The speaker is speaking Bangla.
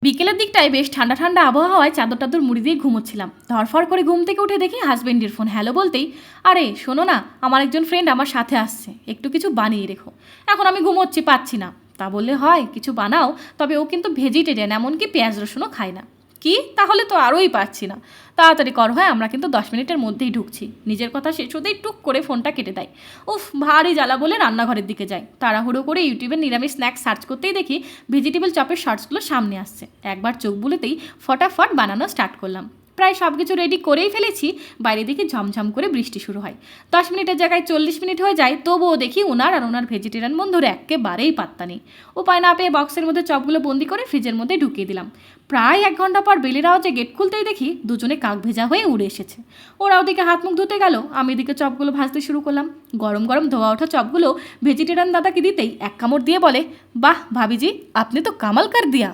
বিকেলের দিকটায় বেশ ঠান্ডা ঠান্ডা আবহাওয়ায় চাদর টাদর মুড়ি দিয়ে ঘুমোচ্ছিলাম। ধরফর করে ঘুম থেকে উঠে দেখি হাজবেন্ডের ফোন। হ্যালো বলতেই, আরে শোনো না, আমার একজন ফ্রেন্ড আমার সাথে আসছে, একটু কিছু বানিয়ে রেখো। এখন আমি ঘুমোচ্ছি, পাচ্ছি না। তা বললে হয়, কিছু বানাও, তবে ও কিন্তু ভেজিটেরিয়ান, এমনকি পেঁয়াজ রসুনও খায় না। কি? তাহলে তো আরোই পাচ্ছি না। তাড়াতাড়ি কর, হয় আমরা কিন্তু 10 মিনিটের মধ্যেই ঢুকছি। নিজের কথা শেষ হতেই টুক করে ফোনটা কেটে দেয়। উফ, ভারী জ্বালা বলে রান্নাঘরের দিকে যাই। তাড়াহুড়ো করে ইউটিউবের নিরামিষ স্ন্যাক্স সার্চ করতেই দেখি ভেজিটেবল চপের শর্টসগুলো সামনে আসছে। একবার চোখ বুলেতেই ফটাফট বানানো স্টার্ট করলাম। প্রায় সব কিছু রেডি করেই ফেলেছি, বাইরে দেখি ঝমঝম করে বৃষ্টি শুরু হয়। 10 মিনিটের জায়গায় 40 মিনিট হয়ে যায়, তবুও দেখি ওনার আর ওনার ভেজিটেরিয়ান বন্ধুর একেবারেই পাত্তা নেই। উপায় না পেয়ে বক্সের মধ্যে চপগুলো বন্দি করে ফ্রিজের মধ্যে ঢুকিয়ে দিলাম। প্রায় 1 ঘন্টা পর বেলের আওয়াজে গেট খুলতেই দেখি দুজনে কাক ভেজা হয়ে উড়ে এসেছে। ওরা ওদিকে হাত মুখ ধুতে গেল, আমি এদিকে চপগুলো ভাজতে শুরু করলাম। গরম গরম ধোয়া ওঠা চপগুলো ভেজিটেরিয়ান দাদাকে দিতেই এক কামড় দিয়ে বলে, বাহ ভাবিজি, আপনি তো কামাল কর দিয়া।